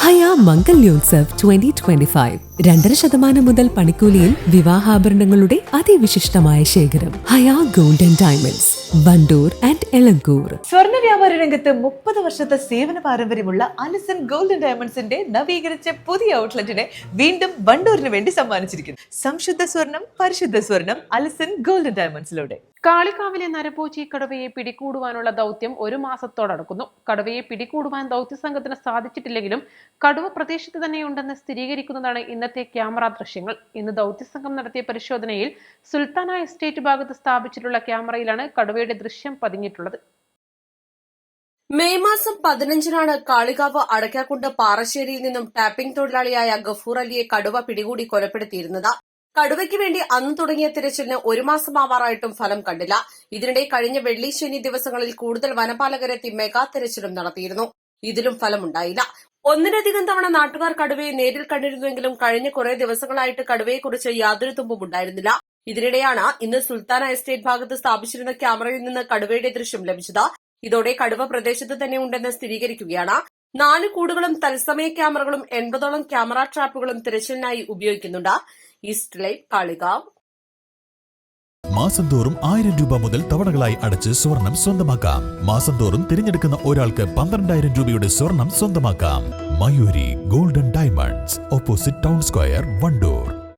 ഹയ മംഗല്യോത്സവ് 2025 2.5% മുതൽ പണിക്കൂലിയിൽ വിവാഹാഭരണങ്ങളുടെ അതിവിശിഷ്ടമായ ശേഖരം. Haya gold and diamonds, Wandoor and Elankur. സ്വർണ്ണ വ്യാപാര രംഗത്ത് 30 വർഷത്തെ സേവന പാരമ്പര്യമുള്ള അലിസൺ ഗോൾഡ് ആൻഡ് ഡയമണ്ട്സിന്റെ നവീകരിച്ച പുതിയ ഔട്ട്ലെറ്റിനെ വീണ്ടും വണ്ടൂരിന് വേണ്ടി സമ്മാനിച്ചിരിക്കുന്നു. സംശുദ്ധ സ്വർണം, പരിശുദ്ധ സ്വർണം, അലിസൺ ഗോൾഡ് ആൻഡ് ഡയമണ്ട്സിലൂടെ. കാളികാവിലെ നരപോച്ചി കടുവയെ പിടികൂടുവാനുള്ള ദൗത്യം 1 മാസത്തോടടുക്കുന്നു. കടുവയെ പിടികൂടുവാൻ ദൗത്യസംഘത്തിന് സാധിച്ചിട്ടില്ലെങ്കിലും കടുവ പ്രദേശത്ത് തന്നെയുണ്ടെന്ന് സ്ഥിരീകരിക്കുന്നതാണ് ഇന്നത്തെ ക്യാമറ ദൃശ്യങ്ങൾ. ഇന്ന് ദൗത്യസംഘം നടത്തിയ പരിശോധനയിൽ സുൽത്താന എസ്റ്റേറ്റ് ഭാഗത്ത് സ്ഥാപിച്ചിട്ടുള്ള ക്യാമറയിലാണ് കടുവയുടെ ദൃശ്യം പതിഞ്ഞിട്ടുള്ളത്. മെയ് മാസം 15-നാണ് കാളികാവ് അടയ്ക്കാക്കുണ്ട് പാറശ്ശേരിയിൽ നിന്നും ടാപ്പിംഗ് തൊഴിലാളിയായ ഗഫൂർ അലിയെ കടുവ പിടികൂടി കൊലപ്പെടുത്തിയിരുന്നത്. കടുവയ്ക്ക് വേണ്ടി അന്ന് തുടങ്ങിയ തിരച്ചിലിന് 1 മാസമാവാറായിട്ടും ഫലം കണ്ടില്ല. ഇതിനിടെ കഴിഞ്ഞ വെള്ളി ശനി ദിവസങ്ങളിൽ കൂടുതൽ വനപാലകരെത്തി മെഗാ തിരച്ചിലും നടത്തിയിരുന്നു. ഇതിലും ഫലമുണ്ടായില്ല. ഒന്നിലധികം തവണ നാട്ടുകാർ കടുവയെ നേരിൽ കണ്ടിരുന്നുവെങ്കിലും കഴിഞ്ഞ കുറെ ദിവസങ്ങളായിട്ട് കടുവയെക്കുറിച്ച് യാതൊരു തുമ്പും ഉണ്ടായിരുന്നില്ല. ഇതിനിടെയാണ് ഇന്ന് സുൽത്താന എസ്റ്റേറ്റ് ഭാഗത്ത് സ്ഥാപിച്ചിരുന്ന ക്യാമറയിൽ നിന്ന് കടുവയുടെ ദൃശ്യം ലഭിച്ചത്. ഇതോടെ കടുവ പ്രദേശത്ത് തന്നെ ഉണ്ടെന്ന് സ്ഥിരീകരിക്കുകയാണ്. 4 കൂടുകളും തത്സമയ ക്യാമറകളും 80ഓളം ക്യാമറ ട്രാപ്പുകളും തിരച്ചിലിനായി ഉപയോഗിക്കുന്നുണ്ട്. East live, Kalikavu. മാസം തോറും 1000 രൂപ മുതൽ തവണകളായി അടച്ച് സ്വർണം സ്വന്തമാക്കാം. മാസം തോറും തിരഞ്ഞെടുക്കുന്ന ഒരാൾക്ക് 12,000 രൂപയുടെ സ്വർണം സ്വന്തമാക്കാം. Mayuri golden diamonds, opposite town square, Wandoor.